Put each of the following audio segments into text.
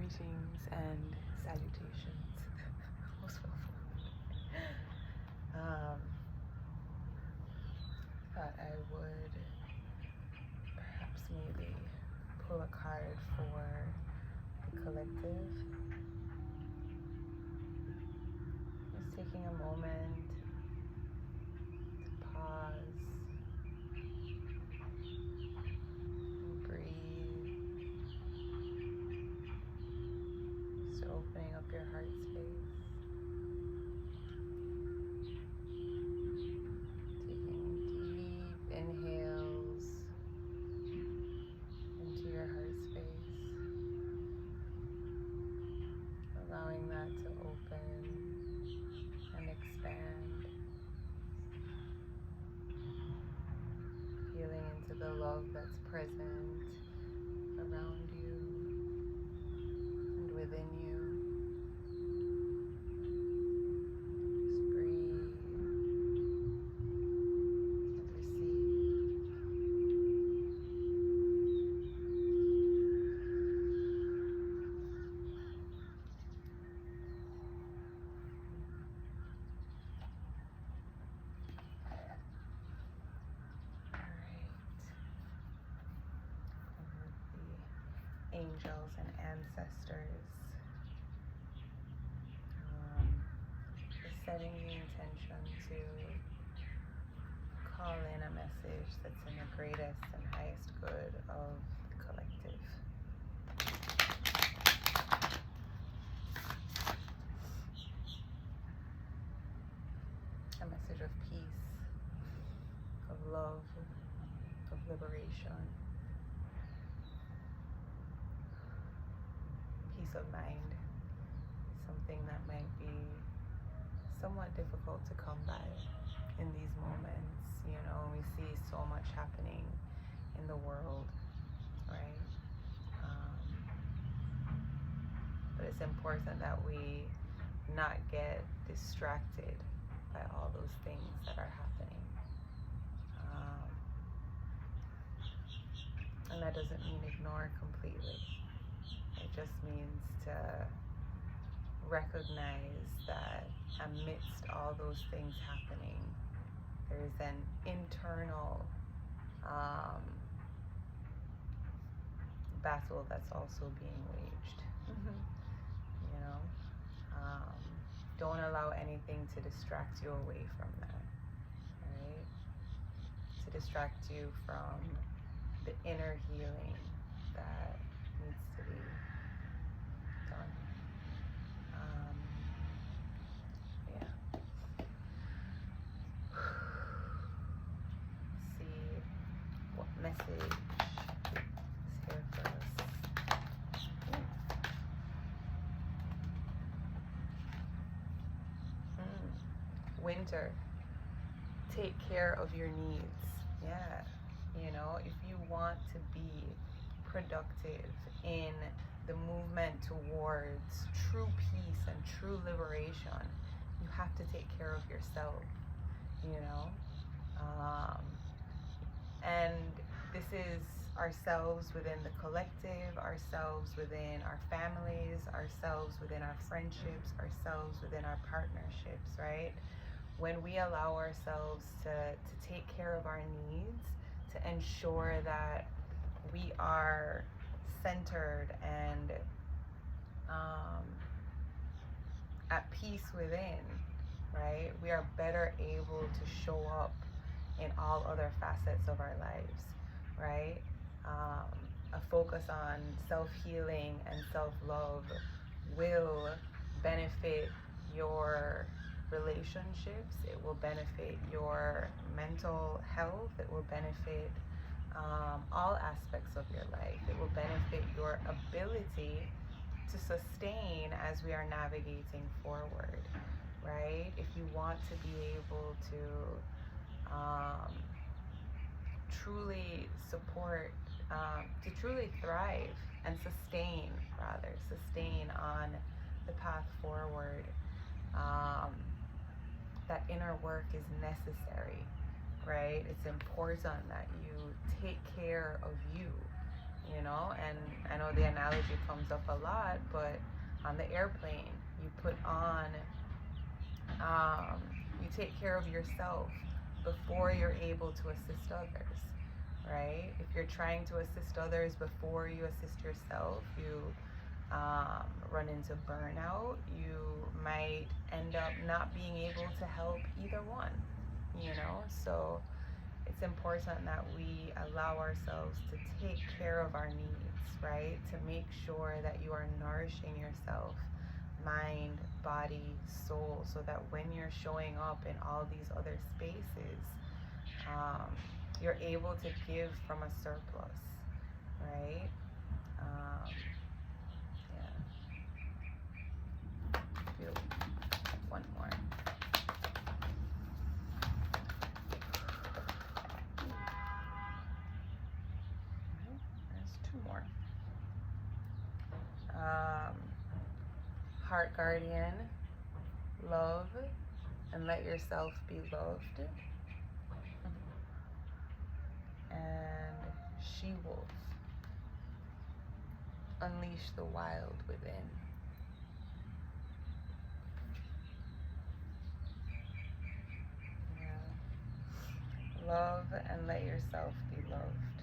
Greetings and salutations. Most welcome. Thought I would perhaps maybe pull a card for the collective. Just taking a moment to pause and breathe. Just opening up your heart space. Taking deep inhales into your heart space. Allowing that to open and expand. Feeling into the love that's present around you and within you. Just breathe and receive. Angels and ancestors, just setting the intention to call in a message that's in the greatest and highest good of the collective. A message of peace, of love, of liberation. Peace of mind, something that might be somewhat difficult to come by in these moments. You know, we see so much happening in the world, right? But it's important that we not get distracted by all those things that are happening. And that doesn't mean ignore completely. It just means to recognize that amidst all those things happening, there's an internal battle that's also being waged. You know, don't allow anything to distract you away from that, right? To distract you from the inner healing that needs to be done. Yeah. See what message is here for us. Winter. Take care of your needs. Yeah. You know, if you want to be productive in the movement towards true peace and true liberation, you have to take care of yourself, you know? And this is ourselves within the collective, ourselves within our families, ourselves within our friendships, ourselves within our partnerships, right? When we allow ourselves to take care of our needs, to ensure that we are centered and at peace within, right? We are better able to show up in all other facets of our lives, right? A focus on self-healing and self-love will benefit your relationships, it will benefit your mental health, it will benefit all aspects of your life. It will benefit your ability to sustain as we are navigating forward, right? If you want to be able to truly support, to truly thrive and sustain on the path forward, that inner work is necessary, right? It's important that you take care of you, you know, and I know the analogy analogy comes up a lot, but on the airplane, you put on, you take care of yourself before you're able to assist others, right? If you're trying to assist others before you assist yourself, you run into burnout. You might end up not being able to help either one, you know? So it's important that we allow ourselves to take care of our needs, right? To make sure that you are nourishing yourself, mind, body, soul, so that when you're showing up in all these other spaces, you're able to give from a surplus, right? Yeah. Feel one more. There's two more. Heart guardian, love, and let yourself be loved. And she-wolf, unleash the wild within. Yeah. Love and let yourself be loved.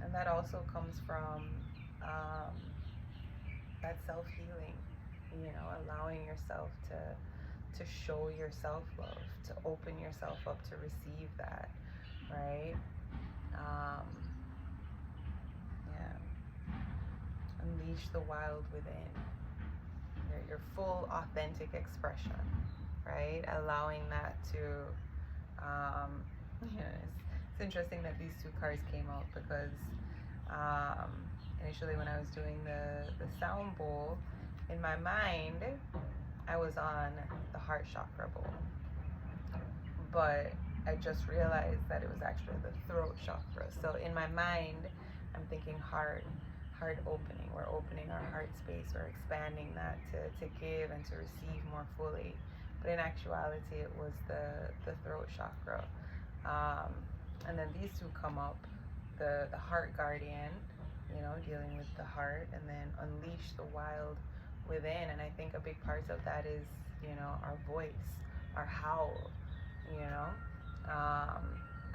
And that also comes from that self-healing, you know, allowing yourself to show yourself love, to open yourself up to receive that, right? Yeah. Unleash the wild within. Your full authentic expression, right? Allowing that to it's interesting that these two cards came out because initially when I was doing the sound bowl, in my mind I was on the heart chakra bowl, but I just realized that it was actually the throat chakra. So in my mind I'm thinking heart opening. We're opening our heart space, we're expanding that to give and to receive more fully. But in actuality it was the throat chakra. And then these two come up, the heart guardian, you know, dealing with the heart, and then unleash the wild within. And I think a big part of that is, you know, our voice, our howl, you know,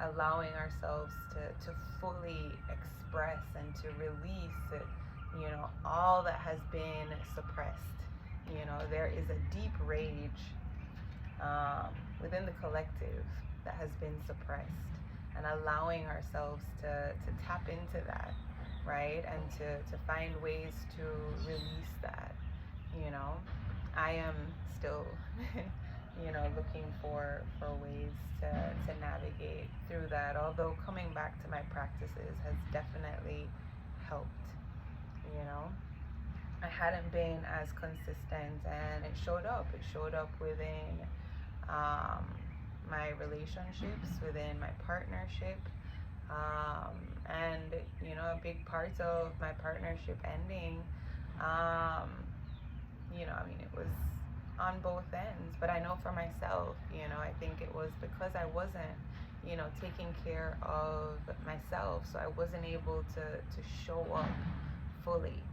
allowing ourselves to fully express and to release, you know, all that has been suppressed. You know, there is a deep rage within the collective that has been suppressed, and allowing ourselves to tap into that, right? And to find ways to release that, you know. I am still, you know, looking for ways to navigate through that, although coming back to my practices has definitely helped, you know. I hadn't been as consistent, and it showed up within my relationships, within my partnership, and you know, a big part of my partnership ending, you know, I mean, it was on both ends, but I know for myself, you know, I think it was because I wasn't, you know, taking care of myself, so I wasn't able to show up fully.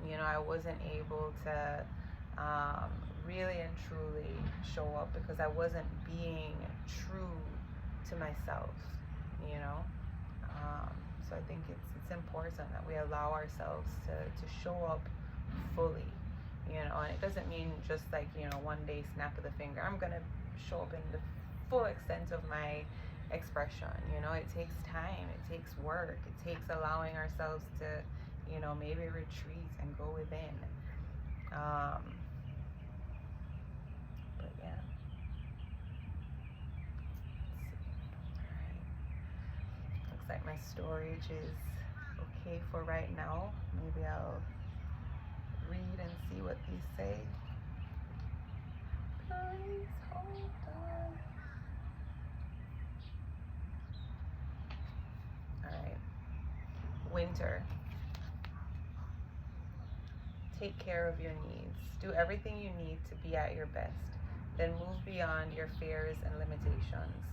You know, I wasn't able to really and truly show up because I wasn't being true to myself, you know. So I think it's important that we allow ourselves to show up fully, you know. And it doesn't mean just like, you know, one day snap of the finger, I'm gonna show up in the full extent of my expression. You know, it takes time, it takes work, it takes allowing ourselves to, you know, maybe retreat and go within. But yeah. Right. Looks like my storage is okay for right now. Maybe I'll read and see what these say. Please hold on. Alright. Winter. Take care of your needs. Do everything you need to be at your best. Then move beyond your fears and limitations.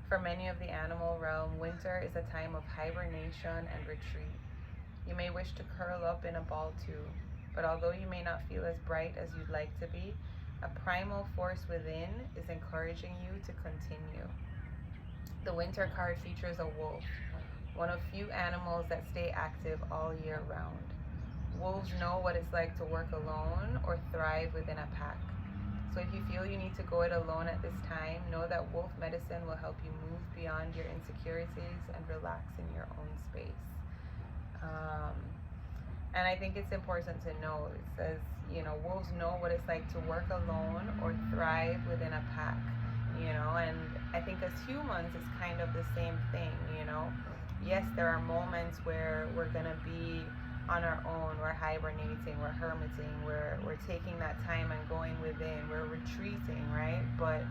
For many of the animal realm, winter is a time of hibernation and retreat. You may wish to curl up in a ball too, but although you may not feel as bright as you'd like to be, a primal force within is encouraging you to continue. The winter card features a wolf, one of few animals that stay active all year round. Wolves know what it's like to work alone or thrive within a pack. So if you feel you need to go it alone at this time, know that wolf medicine will help you move beyond your insecurities and relax in your own space. And I think it's important to know, it says, wolves know what it's like to work alone or thrive within a pack, and I think as humans, it's kind of the same thing, Yes, there are moments where we're going to be on our own, we're hibernating, we're hermiting, we're taking that time and going within, we're retreating, right? But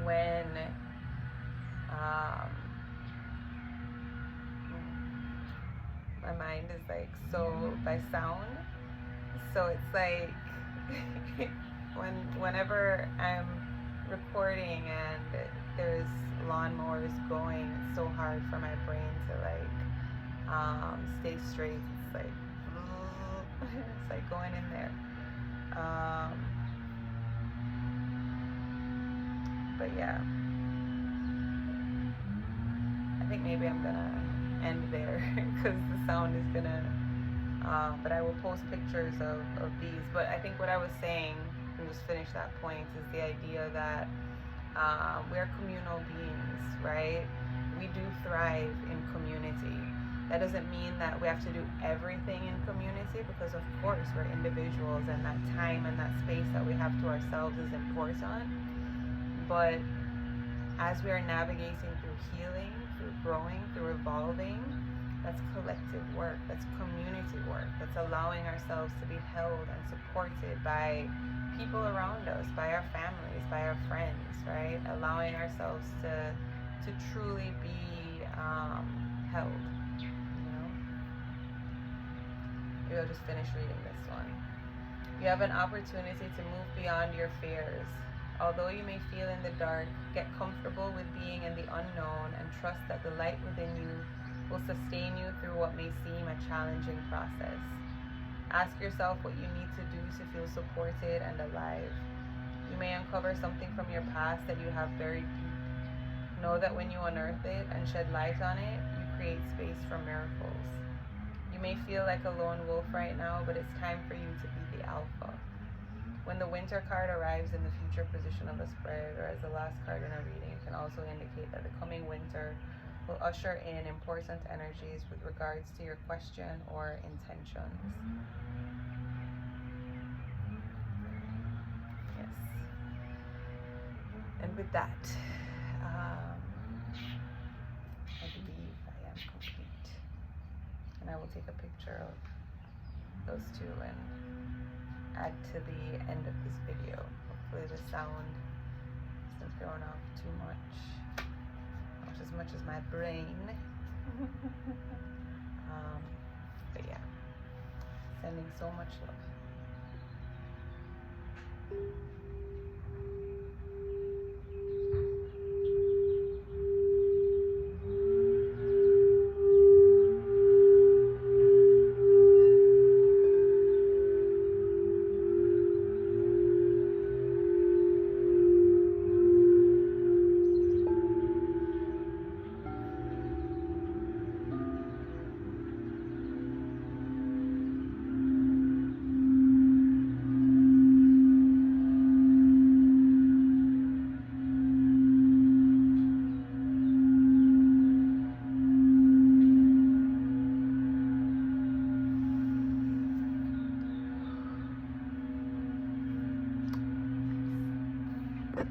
when my mind is like so by sound, so it's like whenever I'm recording and there's lawnmowers going, it's so hard for my brain to stay straight. It's like it's like going in there. But yeah, I think maybe I'm gonna end there because the sound is gonna but I will post pictures of these. But I think what I was saying, and just finish that point, is the idea that we're communal beings, right? We do thrive in community. That doesn't mean that we have to do everything in community, because of course we're individuals and that time and that space that we have to ourselves is important. But as we are navigating through healing, through growing, through evolving, that's collective work, that's community work, that's allowing ourselves to be held and supported by people around us, by our families, by our friends, right? Allowing ourselves to truly be held, Maybe I'll just finish reading this one. You have an opportunity to move beyond your fears. Although you may feel in the dark, get comfortable with being in the unknown and trust that the light within you will sustain you through what may seem a challenging process. Ask yourself what you need to do to feel supported and alive. You may uncover something from your past that you have buried deep. Know that when you unearth it and shed light on it, you create space for miracles. You may feel like a lone wolf right now, but it's time for you to be the alpha. When the winter card arrives in the future position of a spread or as the last card in a reading, it can also indicate that the coming winter will usher in important energies with regards to your question or intentions. Yes. And with that, I believe I am complete. And I will take a picture of those two and add to the end of this video. Hopefully the sound isn't thrown off too much, not as much as my brain. But yeah, sending so much love.